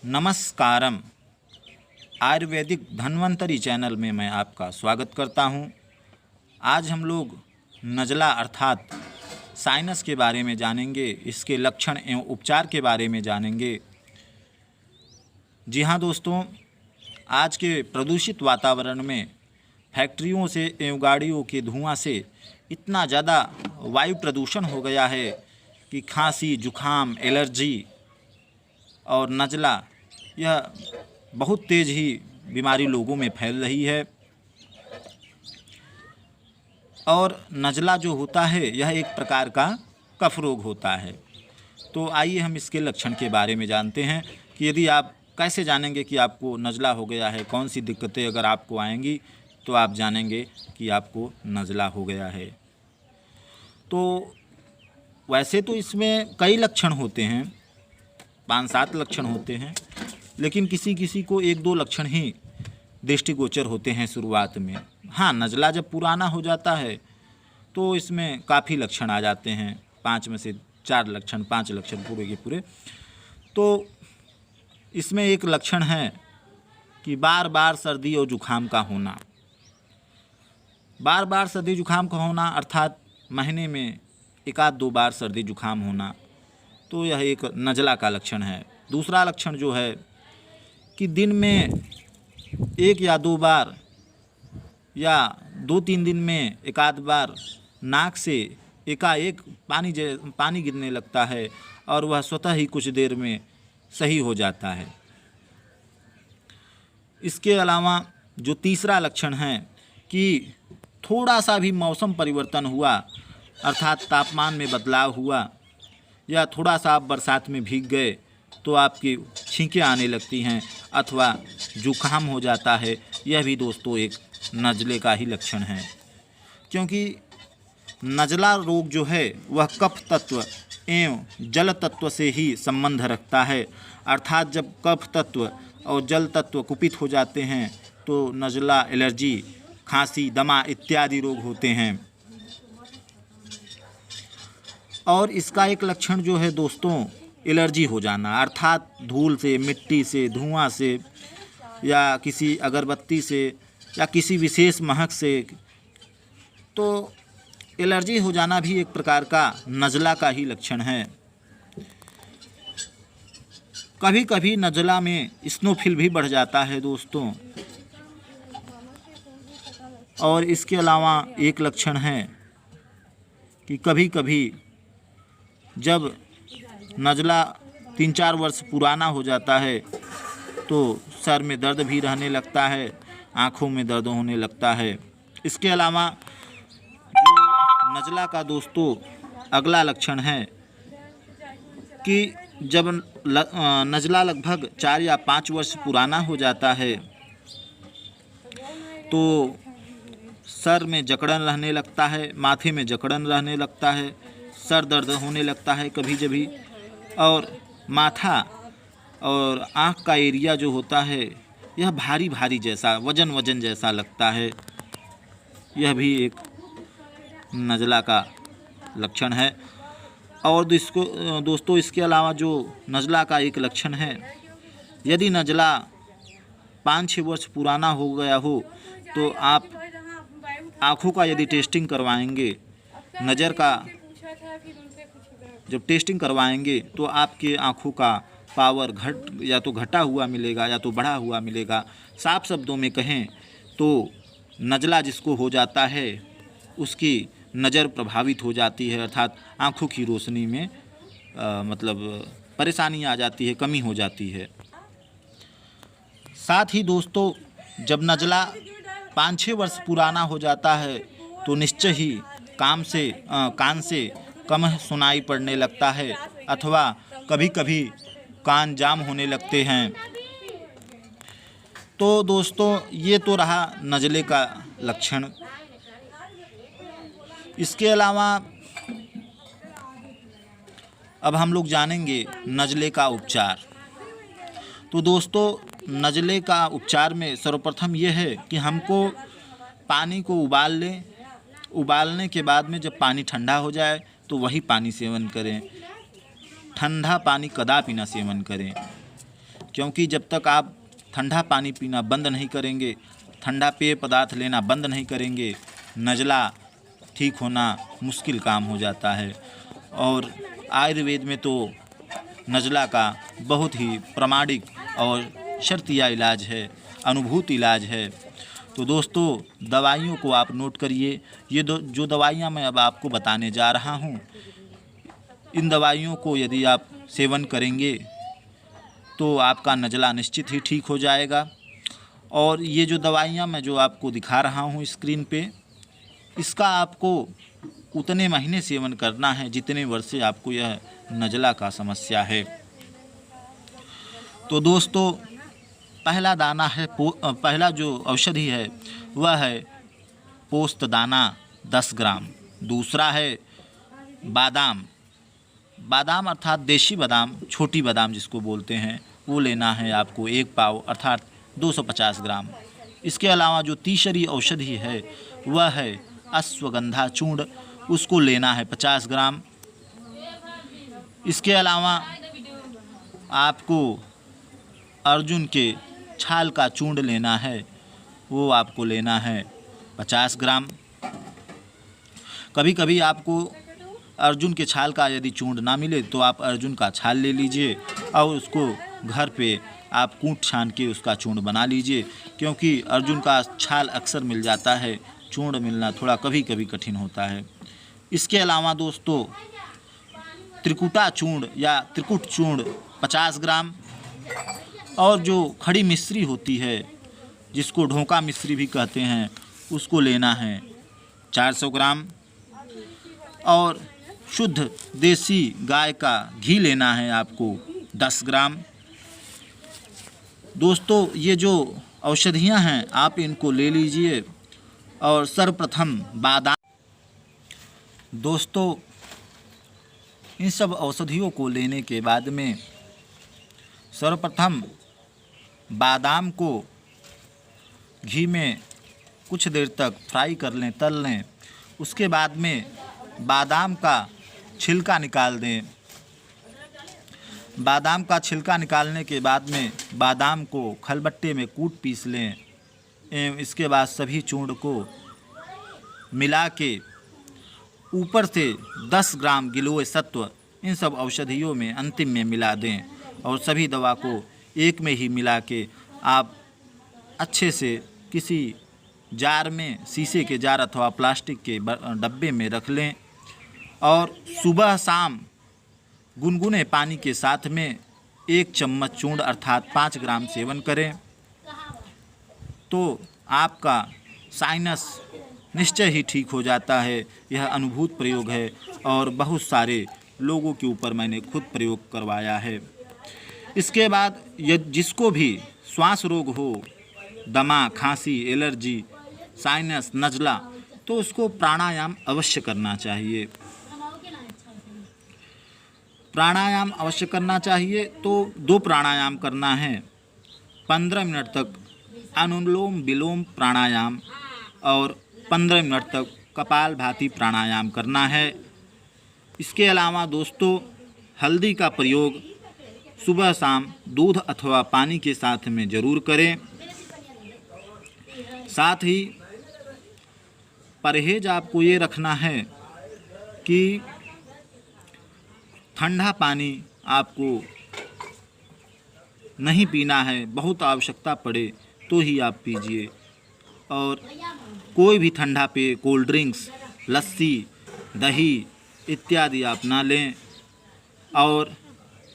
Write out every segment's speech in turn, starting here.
नमस्कारम। Ayurvedic Dhanvantari channel में मैं आपका स्वागत करता हूं। आज हम लोग नज़ला अर्थात साइनस के बारे में जानेंगे, इसके लक्षण एवं उपचार के बारे में जानेंगे। जी हाँ दोस्तों, आज के प्रदूषित वातावरण में फैक्ट्रियों से एवं गाड़ियों के धुआं से इतना ज़्यादा वायु प्रदूषण हो गया है कि खांसी, जुखाम, एलर्जी और नज़ला यह बहुत तेज़ ही बीमारी लोगों में फैल रही है। और नज़ला जो होता है यह एक प्रकार का कफ रोग होता है। तो आइए हम इसके लक्षण के बारे में जानते हैं कि यदि आप कैसे जानेंगे कि आपको नज़ला हो गया है, कौन सी दिक्कतें अगर आपको आएंगी तो आप जानेंगे कि आपको नज़ला हो गया है। तो वैसे तो इसमें कई लक्षण होते हैं, 5-7 लक्षण होते हैं, लेकिन किसी किसी को 1-2 लक्षण ही दृष्टिगोचर होते हैं शुरुआत में। हाँ, नज़ला जब पुराना हो जाता है तो इसमें काफ़ी लक्षण आ जाते हैं, 5 में से 4 लक्षण, 5 लक्षण पूरे के पूरे। तो इसमें एक लक्षण है कि बार बार सर्दी और जुखाम का होना। बार बार सर्दी जुखाम का होना अर्थात महीने में 1-2 बार सर्दी जुखाम होना, तो यह एक नज़ला का लक्षण है। दूसरा लक्षण जो है कि दिन में 1 या 2 बार या 2-3 दिन में 1-8 बार नाक से एकाएक पानी गिरने लगता है और वह स्वतः ही कुछ देर में सही हो जाता है। इसके अलावा जो तीसरा लक्षण है कि थोड़ा सा भी मौसम परिवर्तन हुआ अर्थात तापमान में बदलाव हुआ या थोड़ा सा आप बरसात में भीग गए तो आपकी छींकें आने लगती हैं अथवा जुकाम हो जाता है। यह भी दोस्तों एक नज़ले का ही लक्षण है, क्योंकि नज़ला रोग जो है वह कफ तत्व एवं जल तत्व से ही संबंध रखता है। अर्थात जब कफ तत्व और जल तत्व कुपित हो जाते हैं तो नज़ला, एलर्जी, खांसी, दमा इत्यादि रोग होते हैं। और इसका एक लक्षण जो है दोस्तों एलर्जी हो जाना, अर्थात धूल से, मिट्टी से, धुआं से या किसी अगरबत्ती से या किसी विशेष महक से, तो एलर्जी हो जाना भी एक प्रकार का नज़ला का ही लक्षण है। कभी कभी नज़ला में स्नोफिल भी बढ़ जाता है दोस्तों। और इसके अलावा एक लक्षण है कि कभी कभी जब नज़ला 3-4 वर्ष पुराना हो जाता है तो सर में दर्द भी रहने लगता है, आँखों में दर्द होने लगता है। इसके अलावा जो नज़ला का दोस्तों अगला लक्षण है कि जब नज़ला लगभग 4 या 5 वर्ष पुराना हो जाता है तो सर में जकड़न रहने लगता है, माथे में जकड़न रहने लगता है, सर दर्द होने लगता है कभी कभी, और माथा और आँख का एरिया जो होता है यह भारी भारी जैसा, वजन जैसा लगता है। यह भी एक नज़ला का लक्षण है। और दोस्तों इसके अलावा जो नज़ला का एक लक्षण है, यदि नज़ला 5-6 वर्ष पुराना हो गया हो तो आप आँखों का यदि टेस्टिंग करवाएंगे, नज़र का जब टेस्टिंग करवाएंगे तो आपके आँखों का पावर या तो घटा हुआ मिलेगा या तो बढ़ा हुआ मिलेगा। साफ शब्दों में कहें तो नज़ला जिसको हो जाता है उसकी नज़र प्रभावित हो जाती है, अर्थात आँखों की रोशनी में परेशानी आ जाती है, कमी हो जाती है। साथ ही दोस्तों जब नज़ला 5-6 वर्ष पुराना हो जाता है तो निश्चय ही कान से कम सुनाई पड़ने लगता है अथवा कभी कभी कान जाम होने लगते हैं। तो दोस्तों ये तो रहा नज़ले का लक्षण। इसके अलावा अब हम लोग जानेंगे नज़ले का उपचार। तो दोस्तों नज़ले का उपचार में सर्वप्रथम यह है कि हमको पानी को उबाल लें। उबालने के बाद में जब पानी ठंडा हो जाए तो वही पानी सेवन करें, ठंडा पानी कदापि न सेवन करें। क्योंकि जब तक आप ठंडा पानी पीना बंद नहीं करेंगे, ठंडा पेय पदार्थ लेना बंद नहीं करेंगे, नज़ला ठीक होना मुश्किल काम हो जाता है। और आयुर्वेद में तो नज़ला का बहुत ही प्रामाणिक और शर्तिया इलाज है, अनुभूत इलाज है। तो दोस्तों, दवाइयों को आप नोट करिए। ये जो दवाइयाँ मैं अब आपको बताने जा रहा हूँ, इन दवाइयों को यदि आप सेवन करेंगे तो आपका नज़ला निश्चित ही ठीक हो जाएगा। और ये जो दवाइयाँ मैं जो आपको दिखा रहा हूँ स्क्रीन पे, इसका आपको उतने महीने सेवन करना है जितने वर्ष से आपको यह नज़ला का समस्या है। तो दोस्तों, पहला दाना है पहला जो औषधि है वह है पोस्त दाना 10 ग्राम। दूसरा है बादाम। बादाम अर्थात देशी बादाम, छोटी बादाम जिसको बोलते हैं, वो लेना है आपको 1 पाव अर्थात 250 ग्राम। इसके अलावा जो तीसरी औषधि है वह है अश्वगंधा चूर्ण, उसको लेना है 50 ग्राम। इसके अलावा आपको अर्जुन के छाल का चूर्ण लेना है, वो आपको लेना है 50 ग्राम। कभी कभी आपको अर्जुन के छाल का यदि चूर्ण ना मिले तो आप अर्जुन का छाल ले लीजिए और उसको घर पे आप कूट छान के उसका चूर्ण बना लीजिए, क्योंकि अर्जुन का छाल अक्सर मिल जाता है, चूर्ण मिलना थोड़ा कभी कभी कठिन होता है। इसके अलावा दोस्तों, त्रिकुटा चूर्ण या त्रिकुट चूर्ण 50 ग्राम, और जो खड़ी मिश्री होती है जिसको ढोका मिश्री भी कहते हैं, उसको लेना है 400 ग्राम। और शुद्ध देसी गाय का घी लेना है आपको 10 ग्राम। दोस्तों, ये जो औषधियाँ हैं आप इनको ले लीजिए। और सर्वप्रथम बादाम। दोस्तों, इन सब औषधियों को लेने के बाद में सर्वप्रथम बादाम को घी में कुछ देर तक फ्राई कर लें, तल लें। उसके बाद में बादाम का छिलका निकाल दें। बादाम का छिलका निकालने के बाद में बादाम को खलबट्टे में कूट पीस लें एवं इसके बाद सभी चूर्ण को मिला के ऊपर से 10 ग्राम गिलोय सत्व इन सब औषधियों में अंतिम में मिला दें। और सभी दवा को एक में ही मिला के आप अच्छे से किसी जार में, शीशे के जार अथवा प्लास्टिक के डब्बे में रख लें। और सुबह शाम गुनगुने पानी के साथ में 1 चम्मच चूर्ण अर्थात 5 ग्राम सेवन करें तो आपका साइनस निश्चय ही ठीक हो जाता है। यह अनुभूत प्रयोग है और बहुत सारे लोगों के ऊपर मैंने खुद प्रयोग करवाया है। इसके बाद जिसको भी श्वास रोग हो, दमा, खांसी, एलर्जी, साइनस, नज़ला, तो उसको प्राणायाम अवश्य करना चाहिए। प्राणायाम अवश्य करना चाहिए। तो 2 प्राणायाम करना है। 15 मिनट तक अनुलोम विलोम प्राणायाम और 15 मिनट तक कपालभाति प्राणायाम करना है। इसके अलावा दोस्तों, हल्दी का प्रयोग सुबह शाम दूध अथवा पानी के साथ में ज़रूर करें। साथ ही परहेज आपको ये रखना है कि ठंडा पानी आपको नहीं पीना है, बहुत आवश्यकता पड़े तो ही आप पीजिए। और कोई भी ठंडा पेय, कोल्ड ड्रिंक्स, लस्सी, दही इत्यादि आप ना लें। और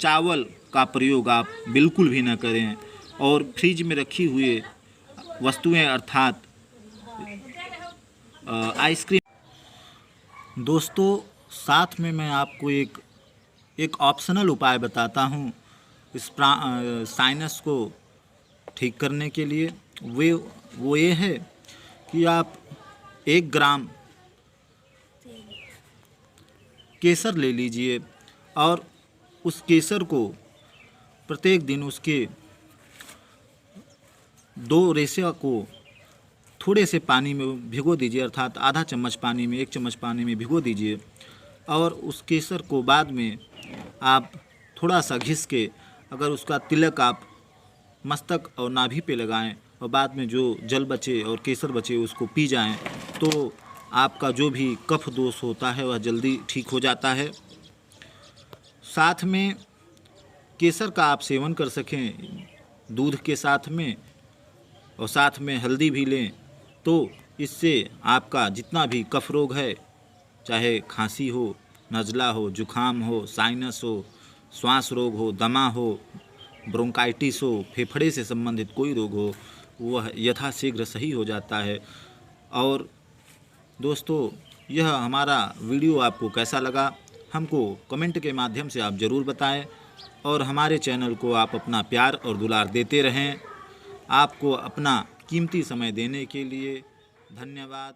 चावल का प्रयोग आप बिल्कुल भी ना करें। और फ्रिज में रखी हुई वस्तुएं अर्थात आइसक्रीम। दोस्तों, साथ में मैं आपको एक ऑप्शनल उपाय बताता हूँ इस साइनस को ठीक करने के लिए। वो ये है कि आप 1 ग्राम केसर ले लीजिए और उस केसर को प्रत्येक दिन उसके 2 रेशे को थोड़े से पानी में भिगो दीजिए, अर्थात आधा चम्मच पानी में 1 चम्मच पानी में भिगो दीजिए। और उस केसर को बाद में आप थोड़ा सा घिस के अगर उसका तिलक आप मस्तक और नाभि पे लगाएं और बाद में जो जल बचे और केसर बचे उसको पी जाएं तो आपका जो भी कफ दोष होता है वह जल्दी ठीक हो जाता है। साथ में केसर का आप सेवन कर सकें दूध के साथ में, और साथ में हल्दी भी लें तो इससे आपका जितना भी कफ रोग है, चाहे खांसी हो, नज़ला हो, जुखाम हो, साइनस हो, श्वास रोग हो, दमा हो, ब्रोंकाइटिस हो, फेफड़े से संबंधित कोई रोग हो, वह यथाशीघ्र सही हो जाता है। और दोस्तों, यह हमारा वीडियो आपको कैसा लगा हमको कमेंट के माध्यम से आप ज़रूर बताएं और हमारे चैनल को आप अपना प्यार और दुलार देते रहें। आपको अपना कीमती समय देने के लिए धन्यवाद।